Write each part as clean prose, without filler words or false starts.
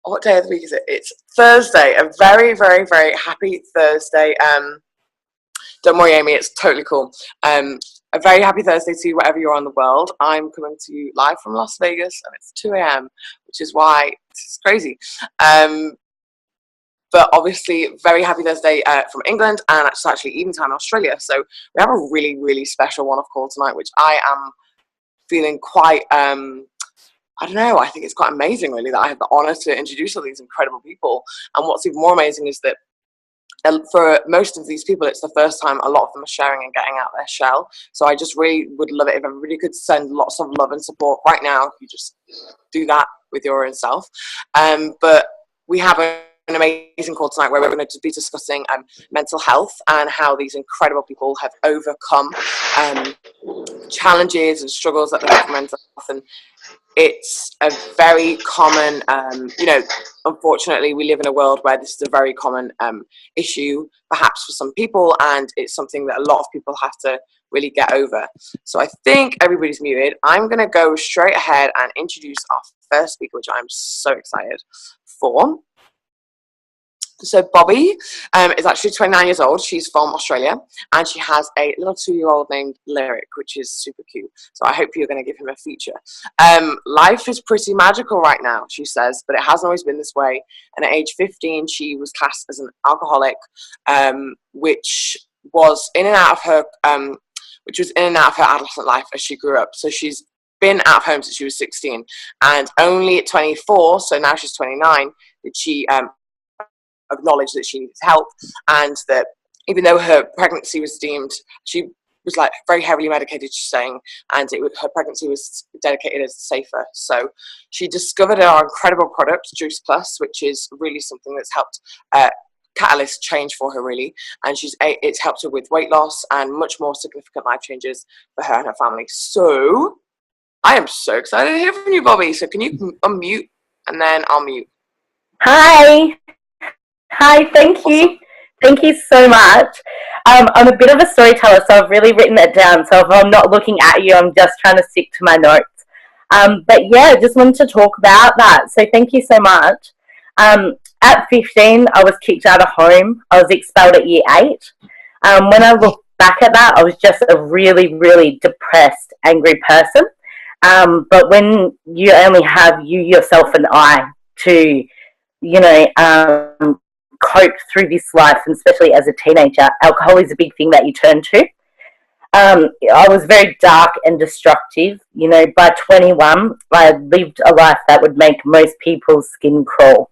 what day of the week is it? It's Thursday. A very, very, very happy Thursday. Don't worry, Amy, it's totally cool. A very happy Thursday to you, wherever you are in the world. I'm coming to you live from Las Vegas, and it's 2 a.m., which is why it's crazy. But obviously, very happy Thursday from England, and it's actually even time in Australia. So we have a really, really special one-off call tonight, which I am feeling quite, I don't know, I think it's quite amazing, really, that I have the honour to introduce all these incredible people. And what's even more amazing is that for most of these people, it's the first time a lot of them are sharing and getting out their shell. So I just really would love it if everybody could send lots of love and support right now. You just do that with your own self. But we have an amazing call tonight where we're going to be discussing mental health and how these incredible people have overcome challenges and struggles that they have with mental health. And it's a very common, unfortunately, we live in a world where this is a very common issue, perhaps for some people, and it's something that a lot of people have to really get over. So I think everybody's muted. I'm going to go straight ahead and introduce our first speaker, which I'm so excited for. So Bobby is actually 29 years old. She's from Australia, and she has a little 2-year-old named Lyric, which is super cute. So I hope you're going to give him a feature. Life is pretty magical right now, she says, but it hasn't always been this way. And at age 15, she was classed as an alcoholic, which was in and out of her adolescent life as she grew up. So she's been out of home since she was 16, and only at 24, so now she's 29, did she acknowledge that she needed help, and that even though her pregnancy was deemed, she was like very heavily medicated, she's saying, and her pregnancy was dedicated as safer. So she discovered our incredible product, Juice Plus, which is really something that's helped catalyst change for her, really, and it's helped her with weight loss and much more significant life changes for her and her family. So I am so excited to hear from you, Bobby. So can you unmute, and then I'll mute. Hi, thank you. Thank you so much. I'm a bit of a storyteller, so I've really written it down. So if I'm not looking at you, I'm just trying to stick to my notes. But yeah, I just wanted to talk about that. So thank you so much. At 15, I was kicked out of home. I was expelled at year 8. When I look back at that, I was just a really, really depressed, angry person. But when you only have you, yourself, and I to, cope through this life, and especially as a teenager, alcohol is a big thing that you turn to. I was very dark and destructive. By 21, I lived a life that would make most people's skin crawl.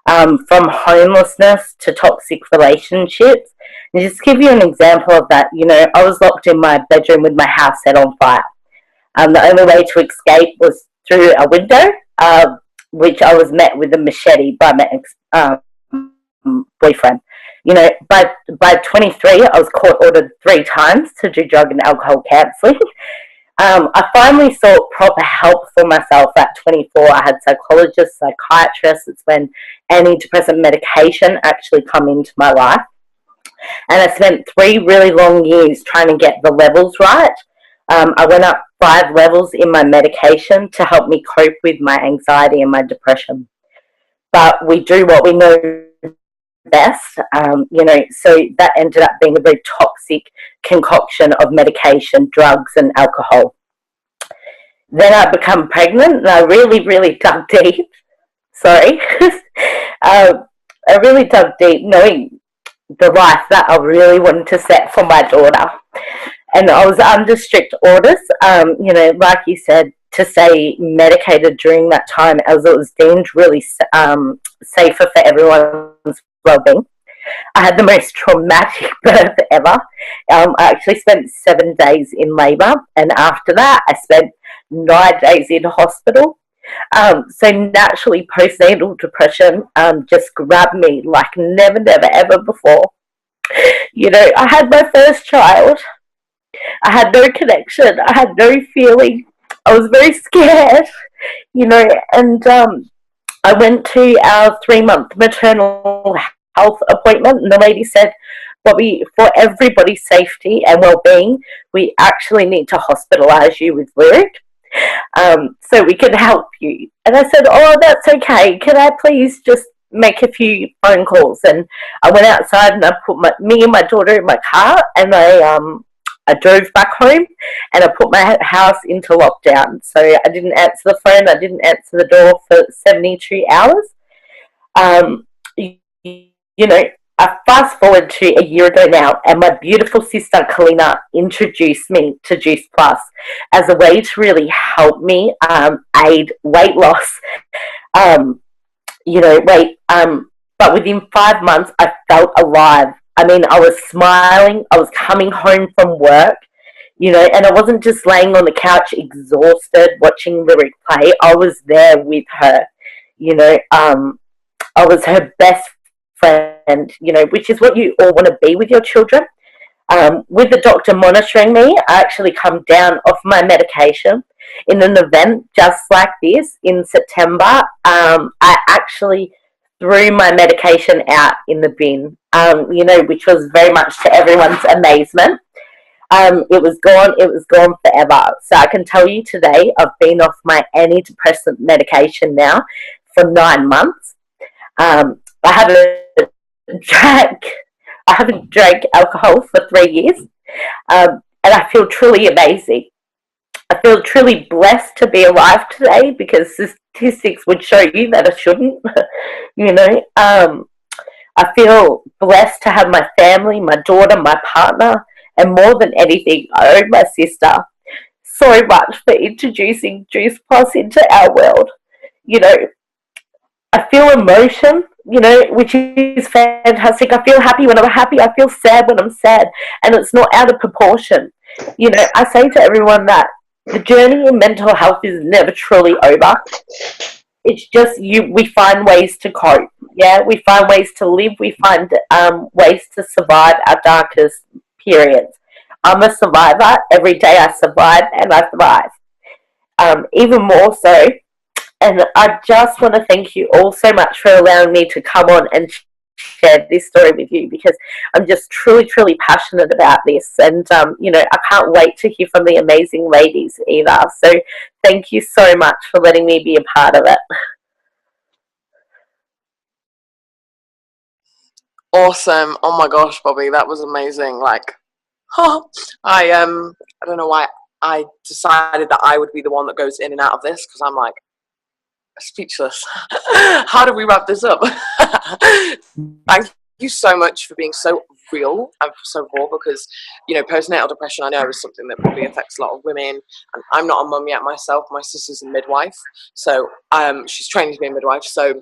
From homelessness to toxic relationships. And just to give you an example of that, I was locked in my bedroom with my house set on fire. The only way to escape was through a window, which I was met with a machete by my boyfriend. By 23, I was court ordered 3 times to do drug and alcohol counselling. I finally sought proper help for myself at 24. I had psychologists, psychiatrists. It's when antidepressant medication actually come into my life. And I spent 3 really long years trying to get the levels right. I went up 5 levels in my medication to help me cope with my anxiety and my depression. But we do what we know best, so that ended up being a very toxic concoction of medication, drugs, and alcohol. Then I become pregnant, and I really, really dug deep. Sorry. I really dug deep, knowing the life that I really wanted to set for my daughter. And I was under strict orders, like you said, to stay medicated during that time, as it was deemed really safer for everyone's well-being. I had the most traumatic birth ever. I actually spent 7 days in labour, and after that I spent 9 days in hospital. So naturally, postnatal depression just grabbed me like never, ever before. I had my first child. I had no connection. I had no feeling. I was very scared, and I went to our 3-month maternal health appointment, and the lady said, Bobby, for everybody's safety and well-being, we actually need to hospitalise you with Lyric. so we can help you. And I said, oh, that's okay. Can I please just make a few phone calls? And I went outside and I put me and my daughter in my car, and I drove back home, and I put my house into lockdown. So I didn't answer the phone. I didn't answer the door for 72 hours. You know, I fast forward to a year ago now, and my beautiful sister Kalina introduced me to Juice Plus as a way to really help me aid weight loss. But within 5 months, I felt alive. I mean, I was smiling. I was coming home from work, and I wasn't just laying on the couch exhausted watching Lyric play. I was there with her, I was her best friend, which is what you all want to be with your children. With the doctor monitoring me, I actually come down off my medication in an event just like this in September. I actually threw my medication out in the bin, which was very much to everyone's amazement. It was gone forever. So I can tell you today, I've been off my antidepressant medication now for 9 months. I haven't drank alcohol for 3 years, and I feel truly amazing. I feel truly blessed to be alive today, because statistics would show you that I shouldn't. I feel blessed to have my family, my daughter, my partner, and more than anything, I owe my sister so much for introducing Juice Plus into our world. I feel emotion, which is fantastic. I feel happy when I'm happy. I feel sad when I'm sad. And it's not out of proportion. I say to everyone that the journey in mental health is never truly over. It's just we find ways to cope. Yeah, we find ways to live. We find ways to survive our darkest periods. I'm a survivor. Every day I survive and I thrive. Even more so. And I just want to thank you all so much for allowing me to come on and share this story with you, because I'm just truly, truly passionate about this. And, I can't wait to hear from the amazing ladies either. So thank you so much for letting me be a part of it. Awesome. Oh my gosh, Bobby, that was amazing. I don't know why I decided that I would be the one that goes in and out of this, because I'm like, speechless. How do we wrap this up? Thank you so much for being so real and so raw, because postnatal depression, I know, is something that probably affects a lot of women, and I'm not a mum yet myself. My sister's a midwife, so she's training to be a midwife, so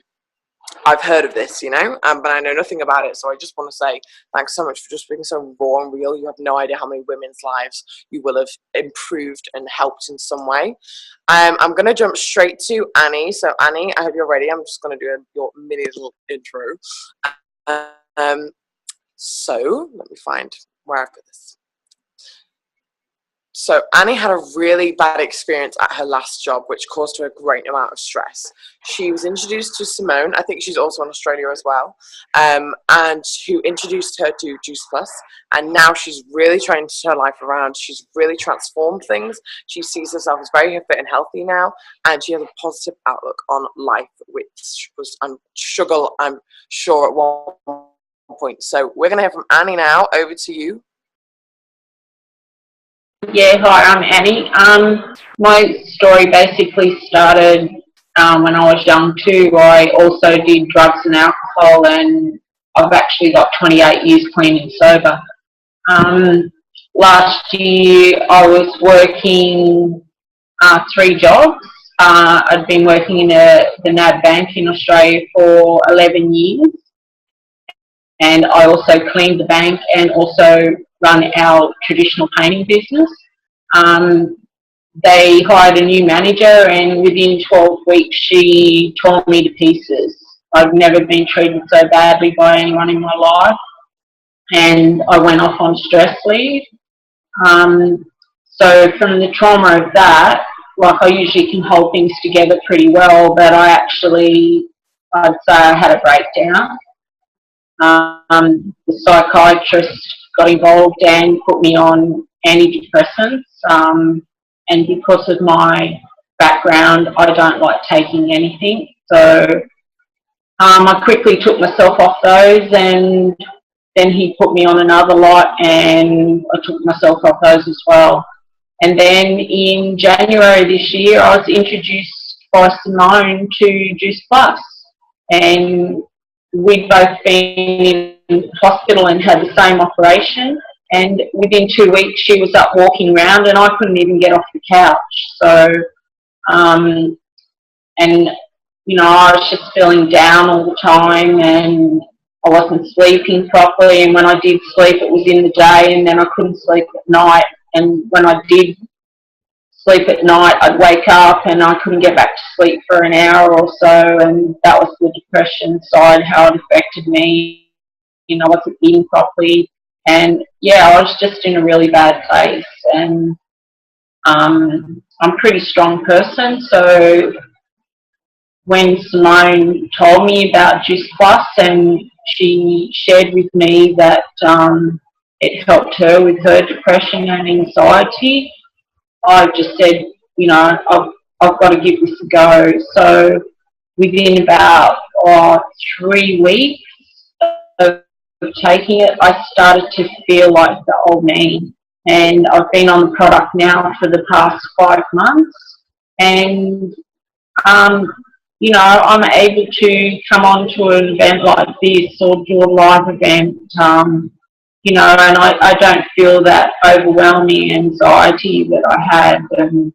I've heard of this, but I know nothing about it. So I just want to say thanks so much for just being so raw and real. You have no idea how many women's lives you will have improved and helped in some way. I'm going to jump straight to Annie. So Annie, I hope you're ready. I'm just going to do your mini little intro. So let me find where I put this. So Annie had a really bad experience at her last job, which caused her a great amount of stress. She was introduced to Simone, I think she's also in Australia as well, and who introduced her to Juice Plus, and now she's really trying to turn her life around. She's really transformed things. She sees herself as very fit and healthy now, and she has a positive outlook on life, which was a struggle, I'm sure, at one point. So we're going to hear from Annie now. Over to you. Yeah, hi, I'm Annie. My story basically started when I was young too. I also did drugs and alcohol, and I've actually got 28 years clean and sober. Last year I was working 3 jobs. I'd been working in the NAB Bank in Australia for 11 years, and I also cleaned the bank and also run our traditional painting business. They hired a new manager, and within 12 weeks she tore me to pieces. I've never been treated so badly by anyone in my life, and I went off on stress leave. So from the trauma of that, I usually can hold things together pretty well, but I'd say I had a breakdown. The psychiatrist got involved and put me on antidepressants, and because of my background, I don't like taking anything. So I quickly took myself off those, and then he put me on another lot, and I took myself off those as well. And then in January this year, I was introduced by Simone to Juice Plus, and we'd both been in hospital and had the same operation. And within 2 weeks, she was up walking around, and I couldn't even get off the couch. So, and you know, I was just feeling down all the time, and I wasn't sleeping properly. And when I did sleep, it was in the day, and then I couldn't sleep at night. And when I did sleep at night, I'd wake up and I couldn't get back to sleep for an hour or so, and that was the depression side, how it affected me. You know, I wasn't eating properly, and yeah, I was just in a really bad place. And I'm a pretty strong person, so when Simone told me about Juice Plus and she shared with me that it helped her with her depression and anxiety, I just said, you know, I've got to give this a go. So within about 3 weeks of taking it, I started to feel like the old me. And I've been on the product now for the past 5 months. And, you know, I'm able to come on to an event like this or do a live event, you know, and I don't feel that overwhelming anxiety that I had. And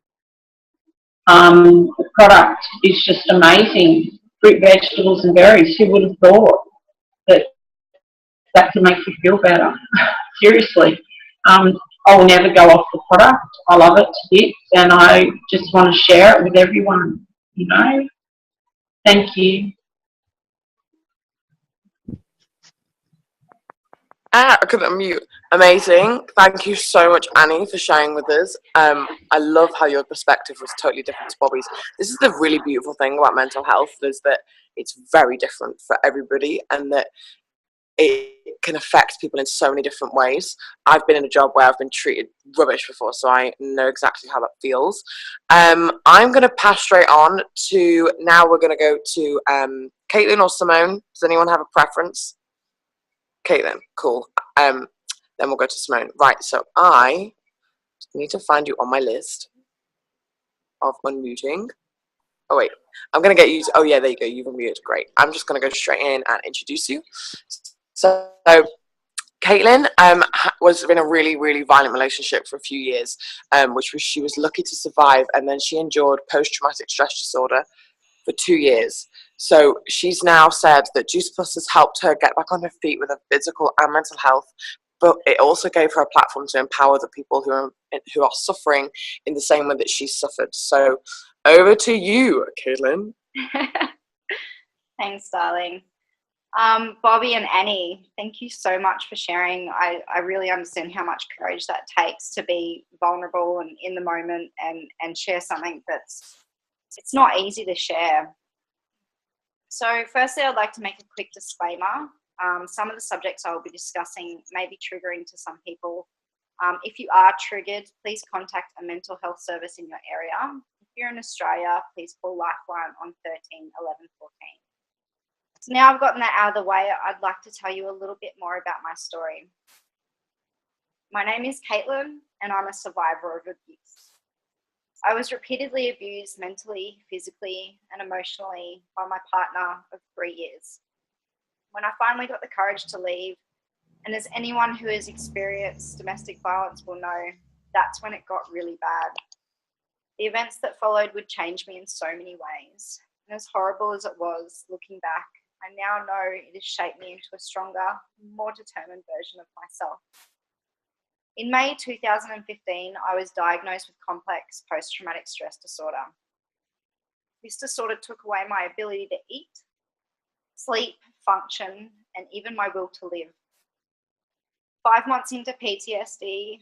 the product is just amazing. Fruit, vegetables and berries. Who would have thought that that can make you feel better? Seriously. I will never go off the product. I love it to bits, and I just want to share it with everyone, you know. Thank you. I couldn't unmute. Amazing. Thank you so much, Annie, for sharing with us. I love how your perspective was totally different to Bobby's. This is the really beautiful thing about mental health, is that it's very different for everybody, and that it can affect people in so many different ways. I've been in a job where I've been treated rubbish before, so I know exactly how that feels. I'm going to pass straight on to, now we're going to go to Caitlin or Simone. Does anyone have a preference? Caitlin, cool. Then we'll go to Simone. Right, so I need to find you on my list of unmuting. Oh, wait. I'm going to get you. Oh, yeah, there you go. You've unmuted. Great. I'm just going to go straight in and introduce you. So, Caitlin was in a really, really violent relationship for a few years, she was lucky to survive, and then she endured post-traumatic stress disorder for 2 years. So she's now said that Juice Plus has helped her get back on her feet with her physical and mental health, but it also gave her a platform to empower the people who are suffering in the same way that she's suffered. So over to you, Caitlin. Thanks, darling. Bobby and Annie, thank you so much for sharing. I really understand how much courage that takes to be vulnerable and in the moment and share something it's not easy to share. So firstly, I'd like to make a quick disclaimer. Some of the subjects I will be discussing may be triggering to some people. If you are triggered, please contact a mental health service in your area. If you're in Australia, please call Lifeline on 13 11 14. So now I've gotten that out of the way, I'd like to tell you a little bit more about my story. My name is Caitlin, and I'm a survivor of abuse. I was repeatedly abused mentally, physically, and emotionally by my partner of 3 years. When I finally got the courage to leave, and as anyone who has experienced domestic violence will know, that's when it got really bad. The events that followed would change me in so many ways. And as horrible as it was, looking back, I now know it has shaped me into a stronger, more determined version of myself. In May 2015, I was diagnosed with complex post-traumatic stress disorder. This disorder took away my ability to eat, sleep, function, and even my will to live. 5 months into PTSD,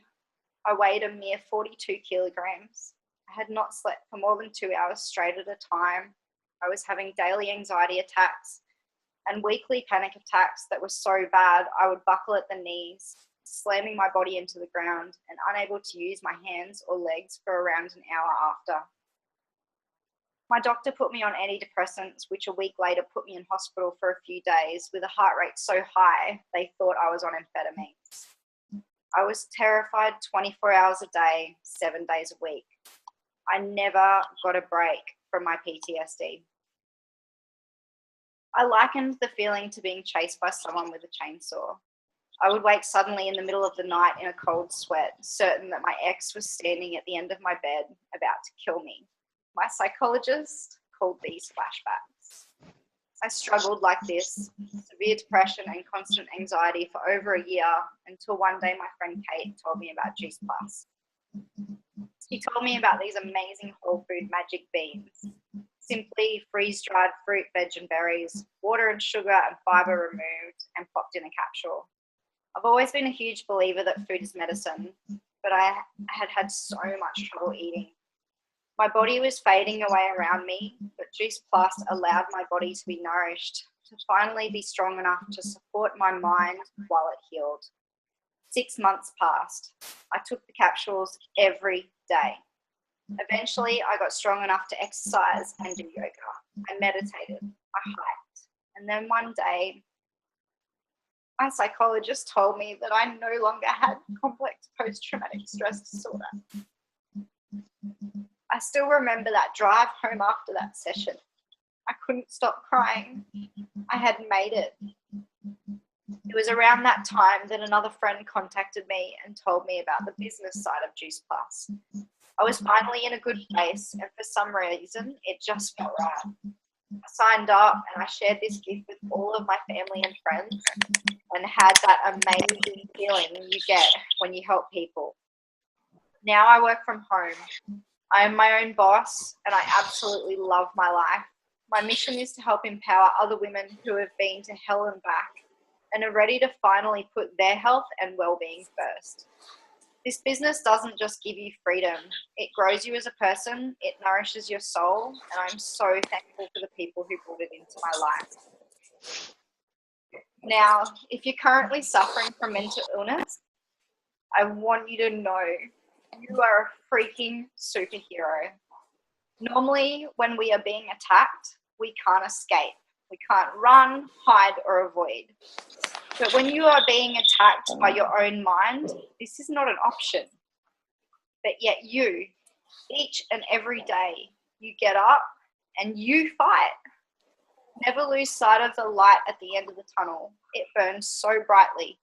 I weighed a mere 42 kilograms. I had not slept for more than 2 hours straight at a time. I was having daily anxiety attacks and weekly panic attacks that were so bad I would buckle at the knees, slamming my body into the ground and unable to use my hands or legs for around an hour after. My doctor put me on antidepressants, which a week later put me in hospital for a few days with a heart rate so high they thought I was on amphetamines. I was terrified 24 hours a day, 7 days a week. I never got a break from my PTSD. I likened the feeling to being chased by someone with a chainsaw. I would wake suddenly in the middle of the night in a cold sweat, certain that my ex was standing at the end of my bed about to kill me. My psychologist called these flashbacks. I struggled like this, severe depression and constant anxiety for over a year until one day my friend Kate told me about Juice Plus. She told me about these amazing whole food magic beans. Simply freeze-dried fruit, veg and berries, water and sugar and fibre removed and popped in a capsule. I've always been a huge believer that food is medicine, but I had so much trouble eating. My body was fading away around me, but Juice Plus allowed my body to be nourished, to finally be strong enough to support my mind while it healed. 6 months passed. I took the capsules every day. Eventually, I got strong enough to exercise and do yoga. I meditated, I hiked, and then one day, my psychologist told me that I no longer had complex post-traumatic stress disorder. I still remember that drive home after that session. I couldn't stop crying. I had made it. It was around that time that another friend contacted me and told me about the business side of Juice Plus. I was finally in a good place, and for some reason, it just felt right. I signed up and I shared this gift with all of my family and friends and had that amazing feeling you get when you help people. Now I work from home. I am my own boss and I absolutely love my life. My mission is to help empower other women who have been to hell and back and are ready to finally put their health and well-being first. This business doesn't just give you freedom. It grows you as a person, it nourishes your soul, and I'm so thankful for the people who brought it into my life. Now, if you're currently suffering from mental illness, I want you to know you are a freaking superhero. Normally, when we are being attacked, we can't escape. We can't run, hide, or avoid. But when you are being attacked by your own mind, this is not an option. But yet you, each and every day, you get up and you fight. Never lose sight of the light at the end of the tunnel. It burns so brightly.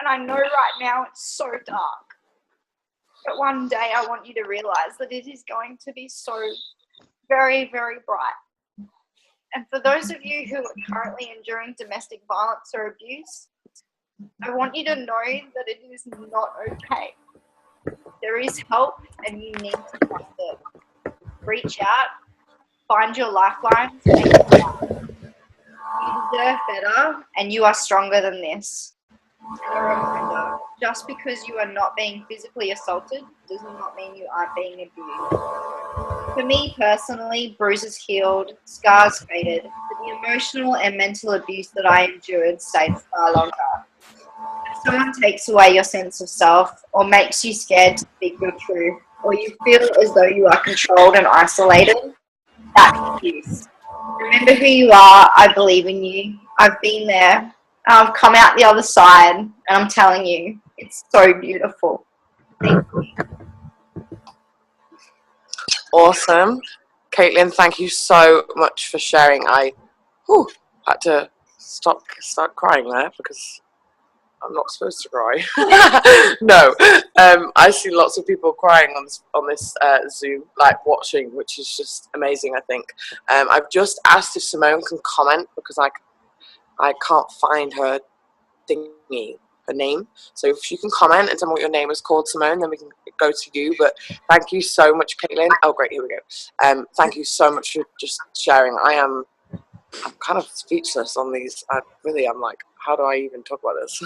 And I know right now it's so dark. But one day I want you to realize that it is going to be so very, very bright. And for those of you who are currently enduring domestic violence or abuse, I want you to know that it is not okay. There is help and you need to find it. Reach out, find your lifelines, and get out. You deserve better and you are stronger than this. And a reminder, just because you are not being physically assaulted does not mean you aren't being abused. For me personally, bruises healed, scars faded, but the emotional and mental abuse that I endured stayed far longer. If someone takes away your sense of self or makes you scared to speak your truth, or you feel as though you are controlled and isolated, that's abuse. Remember who you are. I believe in you. I've been there. I've come out the other side, and I'm telling you, it's so beautiful. Thank you. Awesome. Caitlin, thank you so much for sharing. I had to start crying there because I'm not supposed to cry. No, I see lots of people crying on this Zoom, like watching, which is just amazing, I think. I've just asked if Simone can comment because I can't find her thingy, her name. So if you can comment and tell me what your name is called, Simone, then we can go to you. But thank you so much, Caitlin. Oh, great, here we go. Thank you so much for just sharing. I'm kind of speechless on these. I'm like, how do I even talk about this?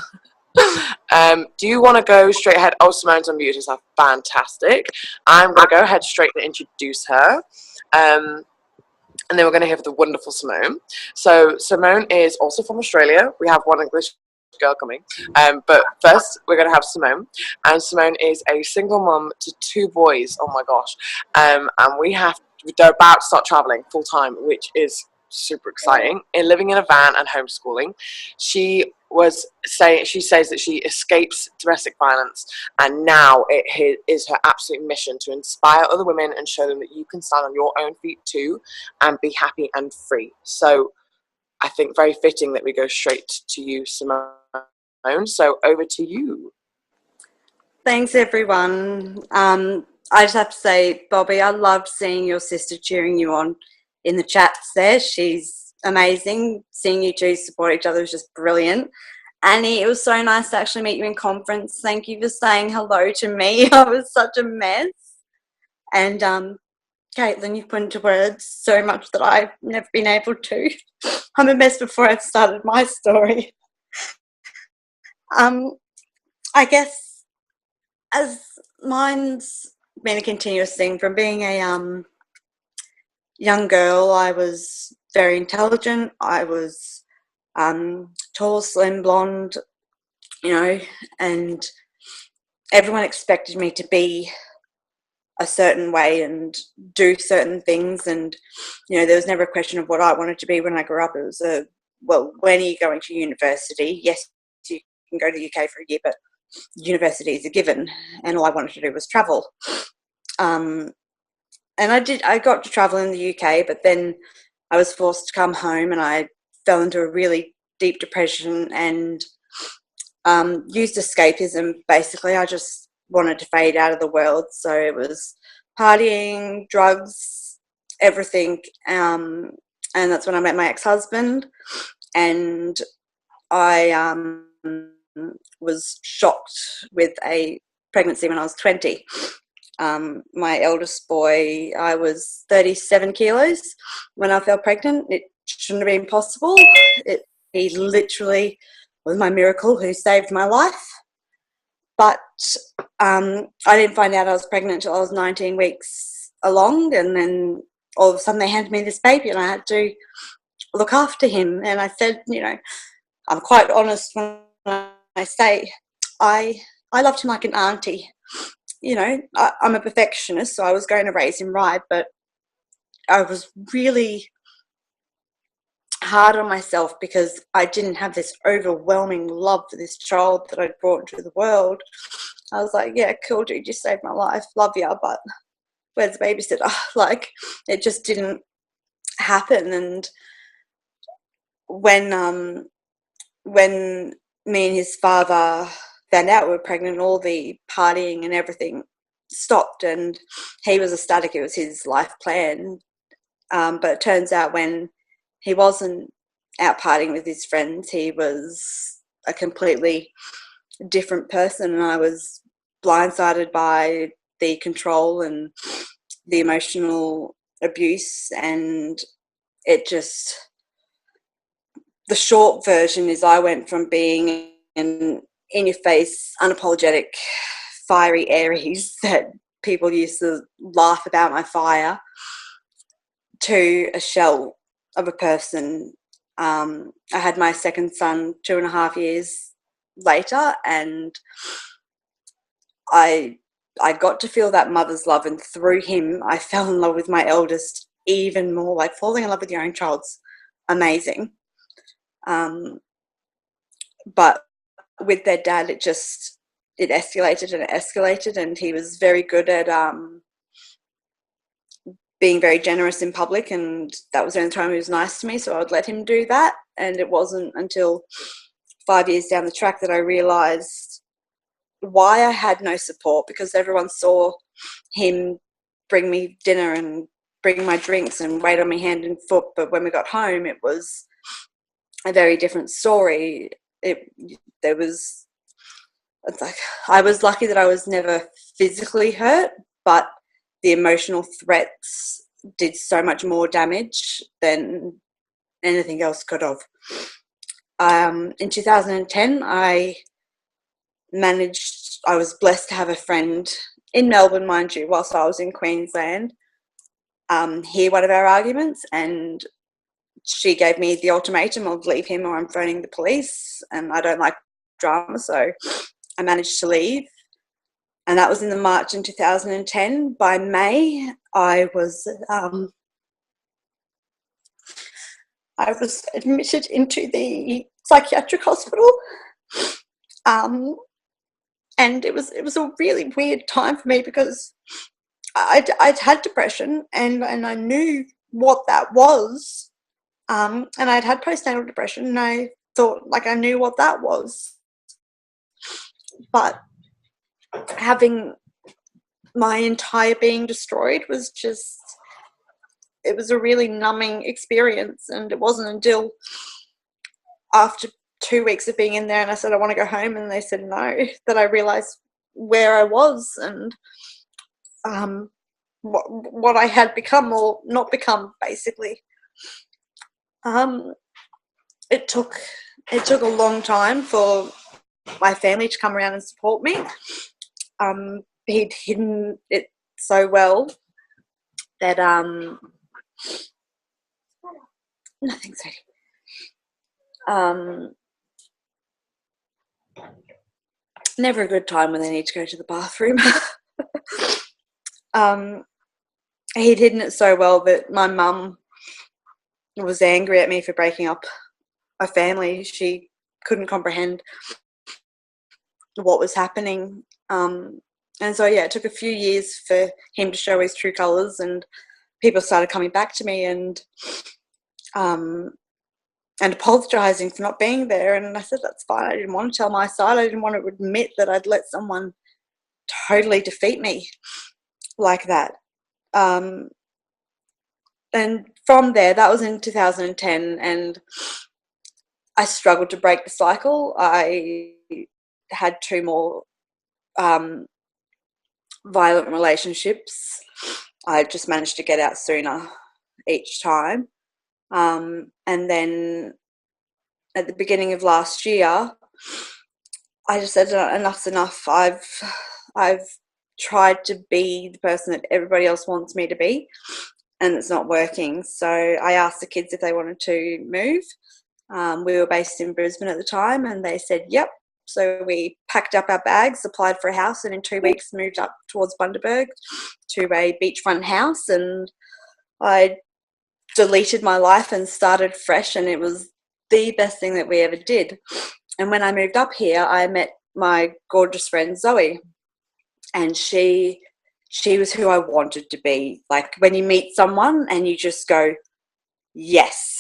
Do you want to go straight ahead? Oh, Simone's unmuted herself. Fantastic. I'm going to go ahead straight and introduce her. And then we're going to hear from the wonderful Simone. So Simone is also from Australia. We have one English girl coming. But first, we're going to have Simone. And Simone is a single mum to 2 boys. Oh my gosh. And they're about to start traveling full time, which is super exciting. And living in a van and homeschooling. She says that she escapes domestic violence, and now it is her absolute mission to inspire other women and show them that you can stand on your own feet too and be happy and free. So I think very fitting that we go straight to you, Simone. So over to you. Thanks, everyone. I just have to say, Bobby, I loved seeing your sister cheering you on in the chats there. She's amazing. Seeing you two support each other was just brilliant. Annie, it was so nice to actually meet you in conference. Thank you for saying hello to me. I was such a mess. And Caitlin, you've put into words so much that I've never been able to. I'm a mess before I've started my story. I guess as mine's been a continuous thing from being a young girl, I was very intelligent. I was tall, slim, blonde, and everyone expected me to be a certain way and do certain things, and there was never a question of what I wanted to be when I grew up. It was when are you going to university? Yes, you can go to the UK for a year, but university is a given, and all I wanted to do was travel. And I got to travel in the UK, but then I was forced to come home, and I fell into a really deep depression and used escapism. Basically, I just wanted to fade out of the world, so it was partying, drugs, everything, and that's when I met my ex-husband, and I was shocked with a pregnancy when I was 20. My eldest boy, I was 37 kilos when I fell pregnant. It shouldn't have been possible. He literally was my miracle who saved my life. But I didn't find out I was pregnant until I was 19 weeks along, and then all of a sudden they handed me this baby and I had to look after him. And I said, I'm quite honest when I say I loved him like an auntie. I'm a perfectionist, so I was going to raise him right, but I was really hard on myself because I didn't have this overwhelming love for this child that I'd brought into the world. I was like, yeah, cool, dude, you saved my life, love ya, but where's the babysitter? It just didn't happen. And when me and his father found out we were pregnant, all the partying and everything stopped, and he was ecstatic. It was his life plan. But it turns out when he wasn't out partying with his friends, he was a completely different person, and I was blindsided by the control and the emotional abuse. And the short version is I went from being an in-your-face, unapologetic, fiery Aries that people used to laugh about my fire, to a shell of a person. I had my second son 2.5 years later, and I got to feel that mother's love, and through him I fell in love with my eldest even more. Like, falling in love with your own child's amazing. But with their dad, it escalated, and he was very good at being very generous in public, and that was the only time he was nice to me, so I would let him do that. And it wasn't until 5 years down the track that I realised why I had no support, because everyone saw him bring me dinner and bring my drinks and wait on me hand and foot, but when we got home it was a very different story. I was lucky that I was never physically hurt, but the emotional threats did so much more damage than anything else could have. In 2010, I was blessed to have a friend in Melbourne, mind you, whilst I was in Queensland, hear one of our arguments and she gave me the ultimatum of leave him or I'm phoning the police, and I don't like drama, so I managed to leave. And that was in the March in 2010. By May, I was admitted into the psychiatric hospital, and it was a really weird time for me because I'd had depression and I knew what that was, and I'd had postnatal depression, and I thought like I knew what that was, but having my entire being destroyed was just, it was a really numbing experience. And it wasn't until after 2 weeks of being in there and I said I want to go home and they said no, that I realized where I was and what I had become or not become, basically. It took a long time for my family to come around and support me. He'd hidden it so well that nothing, sorry. Never a good time when they need to go to the bathroom. He'd hidden it so well that my mum was angry at me for breaking up a family. She couldn't comprehend what was happening. And so, yeah, it took a few years for him to show his true colours, and people started coming back to me and apologising for not being there. And I said, that's fine. I didn't want to tell my side. I didn't want to admit that I'd let someone totally defeat me like that. And from there, that was in 2010, and I struggled to break the cycle. I had 2 more violent relationships. I just managed to get out sooner each time. And then at the beginning of last year, I just said enough's enough. I've tried to be the person that everybody else wants me to be, and it's not working. So I asked the kids if they wanted to move. We were based in Brisbane at the time, and they said yep. So we packed up our bags, applied for a house, and in 2 weeks moved up towards Bundaberg to a beachfront house. And I deleted my life and started fresh, and it was the best thing that we ever did. And when I moved up here, I met my gorgeous friend Zoe, and she was who I wanted to be. Like when you meet someone and you just go, yes,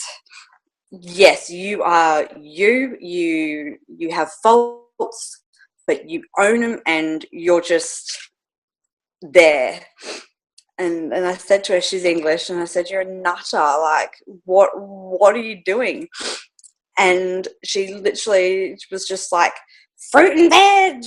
you are you have faults, but you own them and you're just there. And I said to her, she's English, and I said, you're a nutter, like what are you doing? And she literally was just like, fruit and veg.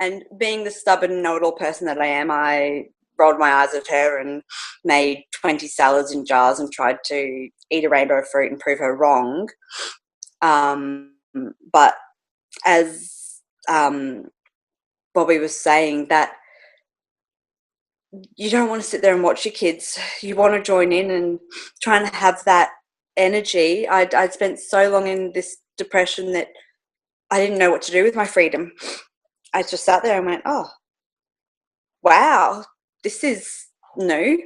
And being the stubborn know-it-all person that I am, I rolled my eyes at her and made 20 salads in jars and tried to eat a rainbow of fruit and prove her wrong. But as Bobby was saying, that you don't want to sit there and watch your kids. You want to join in and try and have that energy. I'd spent so long in this depression that I didn't know what to do with my freedom. I just sat there and went, oh, wow, this is new.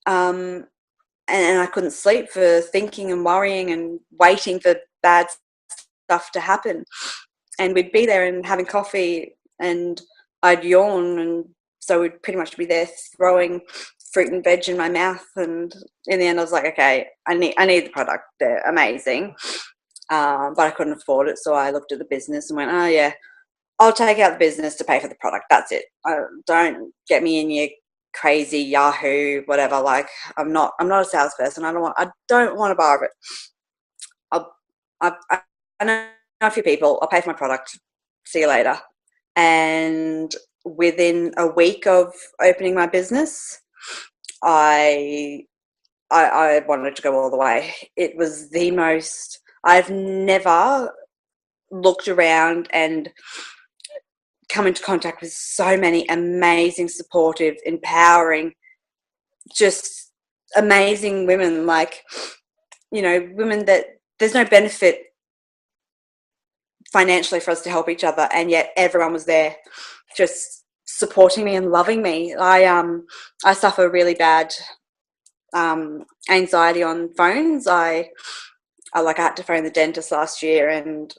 And I couldn't sleep for thinking and worrying and waiting for bad stuff to happen. And we'd be there and having coffee, and I'd yawn, and so we'd pretty much be there throwing fruit and veg in my mouth. And in the end, I was like, okay, I need the product. They're amazing. But I couldn't afford it, so I looked at the business and went, oh yeah, I'll take out the business to pay for the product. That's it. Don't get me in your crazy Yahoo, whatever. Like I'm not a salesperson. I don't want to borrow it. I know a few people. I'll pay for my product. See you later. And within a week of opening my business, I wanted to go all the way. It was the most. I've never looked around and come into contact with so many amazing, supportive, empowering, just amazing women, like, you know, women that there's no benefit financially for us to help each other, and yet everyone was there just supporting me and loving me. I suffer really bad anxiety on phones. I had to phone the dentist last year, and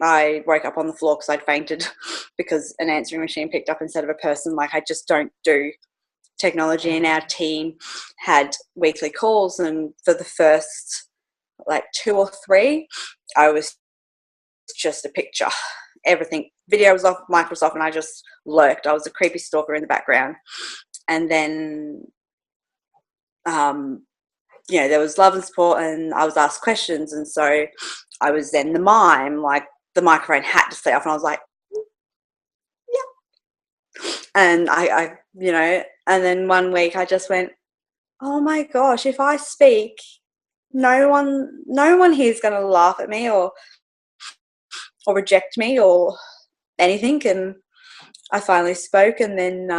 I woke up on the floor because I'd fainted because an answering machine picked up instead of a person. Like, I just don't do technology, and our team had weekly calls, and for the first like 2 or 3, I was just a picture. Everything, video was off, Microsoft, and I just lurked. I was a creepy stalker in the background. And then you know, there was love and support, and I was asked questions, and so I was then the mime. Like, the microphone had to stay off, and I was like, yeah. And I you know, and then one week I just went, oh my gosh, if I speak, no one here is going to laugh at me or reject me or anything. And I finally spoke, and then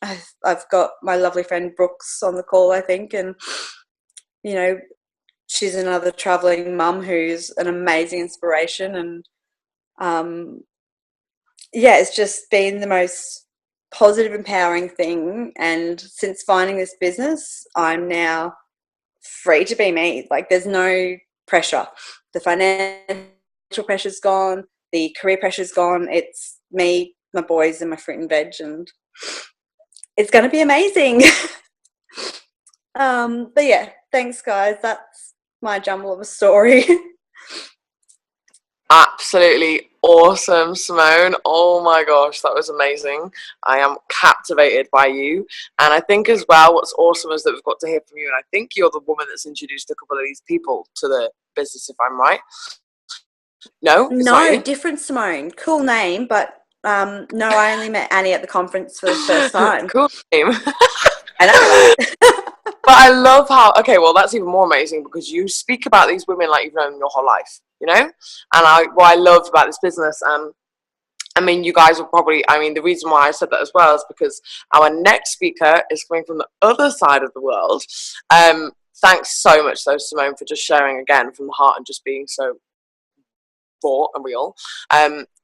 I've got my lovely friend Brooks on the call, I think, and you know, she's another traveling mum who's an amazing inspiration. And yeah, it's just been the most positive, empowering thing. And since finding this business, I'm now free to be me. Like, there's no pressure. The financial pressure's gone, the career pressure's gone. It's me, my boys, and my fruit and veg, and it's going to be amazing. But yeah, thanks guys. That's my jumble of a story. Absolutely awesome, Simone. Oh my gosh, that was amazing. I am captivated by you. And I think as well, what's awesome is that we've got to hear from you. And I think you're the woman that's introduced a couple of these people to the business, if I'm right. No? It's not No, you? different Simone. Cool name, but no, I only met Annie at the conference for the first time. Cool name. I know, right? But I love how, okay, well, that's even more amazing because you speak about these women like you've known them your whole life, you know? And what I love about this business, I mean, you guys will probably, I mean, the reason why I said that as well is because our next speaker is coming from the other side of the world. Thanks so much, though, Simone, for just sharing again from the heart and just being so raw and real.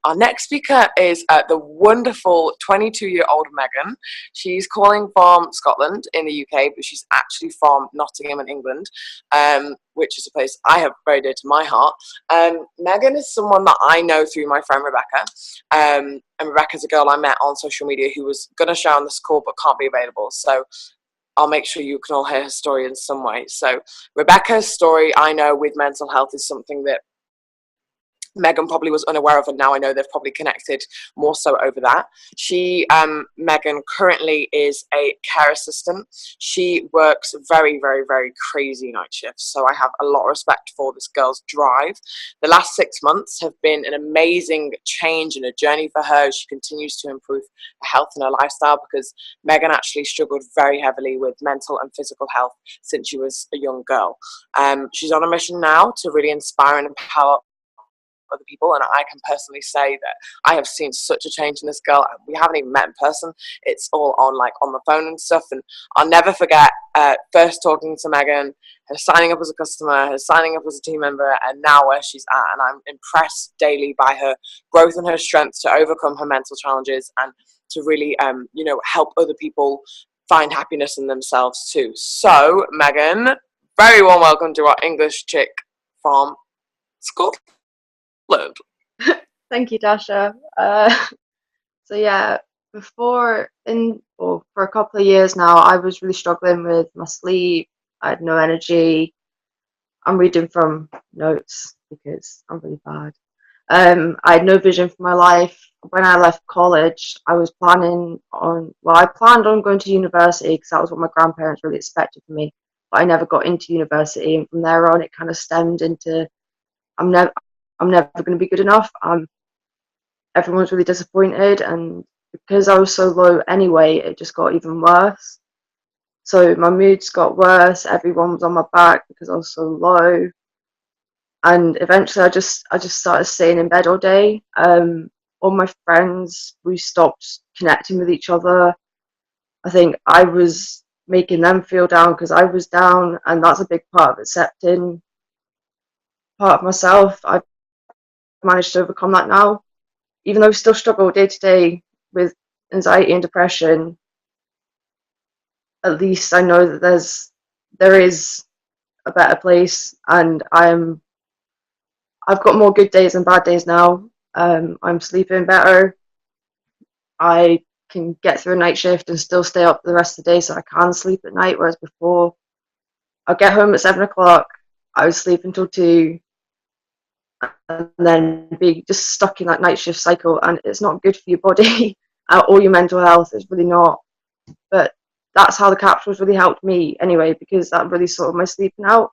Our next speaker is the wonderful 22-year-old Megan. She's calling from Scotland in the UK, but she's actually from Nottingham in England, which is a place I have very dear to my heart. Megan is someone that I know through my friend Rebecca. And Rebecca's a girl I met on social media who was going to share on this call but can't be available. So I'll make sure you can all hear her story in some way. So Rebecca's story, I know, with mental health is something that Megan probably was unaware of, and now I know they've probably connected more so over that. Megan currently is a care assistant. She works very, very, very crazy night shifts, so I have a lot of respect for this girl's drive. The last 6 months have been an amazing change and a journey for her. She continues to improve her health and her lifestyle because Megan actually struggled very heavily with mental and physical health since she was a young girl. She's on a mission now to really inspire and empower other people, and I can personally say that I have seen such a change in this girl. We haven't even met in person. It's all on the phone and stuff, and I'll never forget first talking to Megan, her signing up as a customer, her signing up as a team member, and now where she's at. And I'm impressed daily by her growth and her strength to overcome her mental challenges and to really help other people find happiness in themselves too. So Megan, very warm welcome to our English chick from Scotland. Thank you, Dasha. So yeah, for a couple of years now, I was really struggling with my sleep. I had no energy. I'm reading from notes because I'm really bad. I had no vision for my life. When I left college, I planned on going to university because that was what my grandparents really expected from me. But I never got into university, and from there on, it kind of stemmed into I'm never going to be good enough. Everyone's really disappointed, and because I was so low anyway, it just got even worse. So my moods got worse. Everyone was on my back because I was so low, and eventually I just started staying in bed all day. All my friends, we stopped connecting with each other. I think I was making them feel down, because I was down, and that's a big part of accepting part of myself. I've managed to overcome that now, even though I still struggle day to day with anxiety and depression. At least I know that there is a better place, and I've got more good days than bad days now. I'm sleeping better. I can get through a night shift and still stay up the rest of the day, so I can sleep at night, whereas before I'd get home at 7 o'clock, I would sleep until 2, and then be just stuck in that night shift cycle, and it's not good for your body or your mental health. It's really not. But that's how the capsules really helped me anyway, because that really sorted my sleeping out.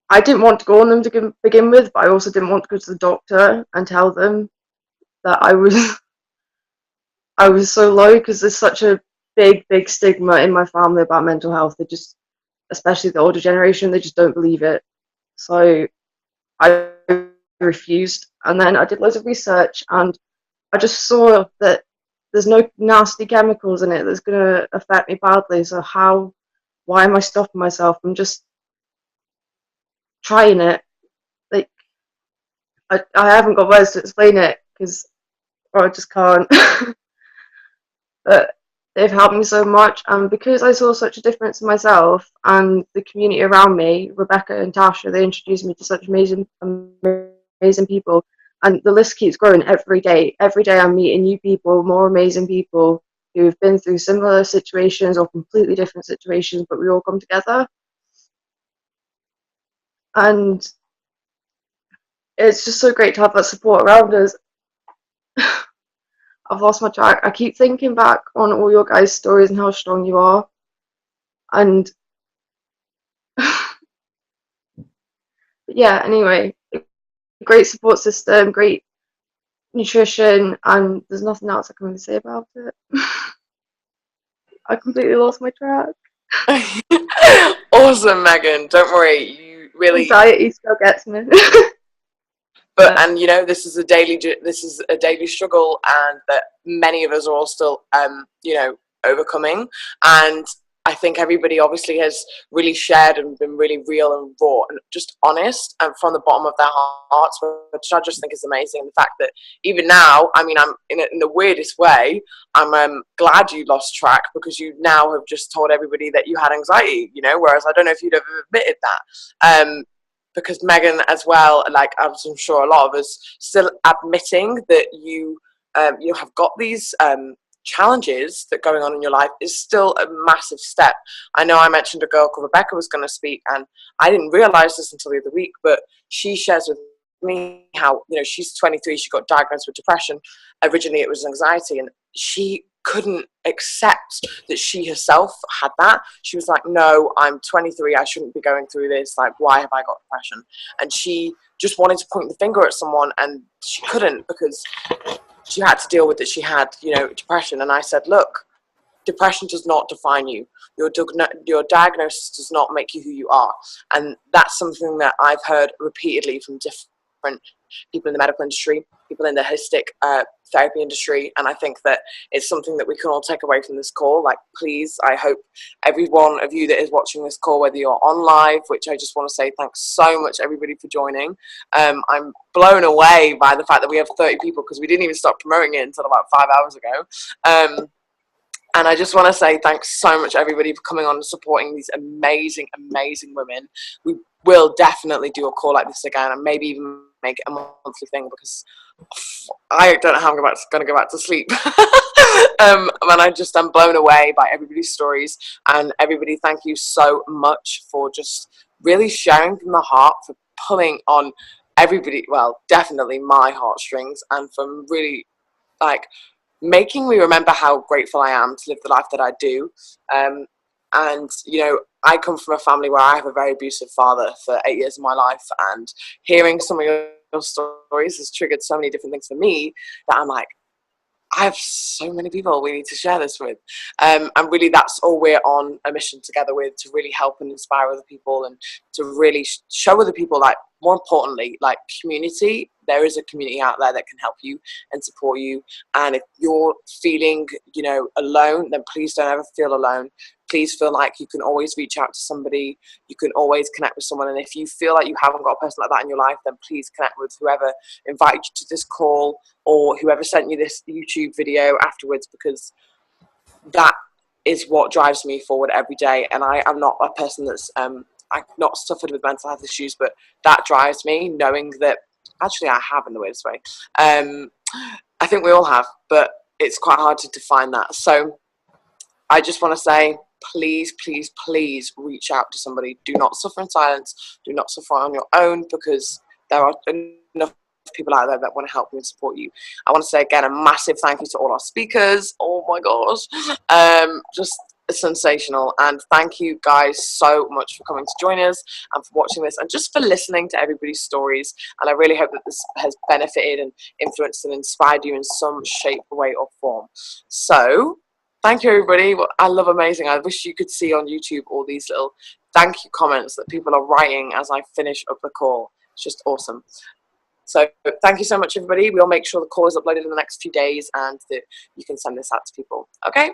I didn't want to go on them to begin with, but I also didn't want to go to the doctor and tell them that I was so low, because there's such a big stigma in my family about mental health. They just, especially the older generation, they just don't believe it. So I refused, and then I did loads of research, and I just saw that there's no nasty chemicals in it that's going to affect me badly. So why am I stopping myself from just trying it? Like, I haven't got words to explain it, because I just can't. But they've helped me so much, and because I saw such a difference in myself and the community around me, Rebecca and Tasha, they introduced me to such amazing people, and the list keeps growing every day. Every day I'm meeting new people, more amazing people who have been through similar situations or completely different situations, but we all come together. And it's just so great to have that support around us. I've lost my track. I keep thinking back on all your guys' stories and how strong you are. And yeah, anyway, great support system, great nutrition, and there's nothing else I can really say about it. I completely lost my track. Awesome, Megan. Don't worry. You really. Anxiety still gets me. But and you know, this is a daily struggle, and that many of us are all still overcoming. And I think everybody obviously has really shared and been really real and raw and just honest and from the bottom of their hearts, which I just think is amazing. And the fact that even now, I mean, I'm in the weirdest way, I'm glad you lost track, because you now have just told everybody that you had anxiety, whereas I don't know if you'd ever admitted that. Because Megan as well, like I'm sure a lot of us, still admitting that you have got these challenges that are going on in your life is still a massive step. I know I mentioned a girl called Rebecca was going to speak, and I didn't realize this until the other week, but she shares with me how, she's 23, she got diagnosed with depression. Originally it was anxiety, and she couldn't accept that she herself had that. She was like, no, I'm 23, I shouldn't be going through this, like, why have I got depression? And she just wanted to point the finger at someone, and she couldn't, because she had to deal with that she had, depression. And I said, look, depression does not define you. Your diagnosis does not make you who you are. And that's something that I've heard repeatedly from different people in the medical industry, people in the holistic therapy industry. And I think that it's something that we can all take away from this call. Like, please, I hope every one of you that is watching this call, whether you're on live, which I just want to say thanks so much everybody for joining. I'm blown away by the fact that we have 30 people, because we didn't even start promoting it until about 5 hours ago. And I just want to say thanks so much, everybody, for coming on and supporting these amazing, amazing women. We will definitely do a call like this again, and maybe even make it a monthly thing, because I don't know how I'm going to go back to sleep. And I'm blown away by everybody's stories. And everybody, thank you so much for just really sharing from the heart, for pulling on everybody, well, definitely my heartstrings, and from really, like, making me remember how grateful I am to live the life that I do. And, I come from a family where I have a very abusive father for 8 years of my life, and hearing some of your stories has triggered so many different things for me that I'm like, I have so many people we need to share this with. And really, that's all we're on a mission together with, to really help and inspire other people, and to really show other people, like, more importantly, like, community there is a community out there that can help you and support you. And if you're feeling, alone, then please don't ever feel alone. Please feel like you can always reach out to somebody. You can always connect with someone. And if you feel like you haven't got a person like that in your life, then please connect with whoever invited you to this call or whoever sent you this YouTube video afterwards, because that is what drives me forward every day. And I am not a person that's I've not suffered with mental health issues, but that drives me, knowing that actually I have in the weirdest way. I think we all have, but it's quite hard to define that. So I just want to say, please, please, please reach out to somebody. Do not suffer in silence. Do not suffer on your own, because there are enough people out there that want to help you and support you. I want to say again a massive thank you to all our speakers. Oh my gosh, just sensational. And thank you guys so much for coming to join us and for watching this and just for listening to everybody's stories. And I really hope that this has benefited and influenced and inspired you in some shape, way or form. So thank you, everybody. I love Amazing. I wish you could see on YouTube all these little thank you comments that people are writing as I finish up the call. It's just awesome. So thank you so much, everybody. We'll make sure the call is uploaded in the next few days and that you can send this out to people. Okay?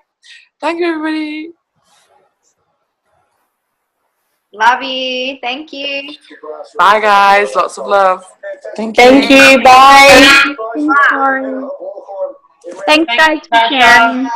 Thank you, everybody. Love you. Thank you. Bye, guys. Lots of love. Thank you. Bye. Thanks, guys, for sharing.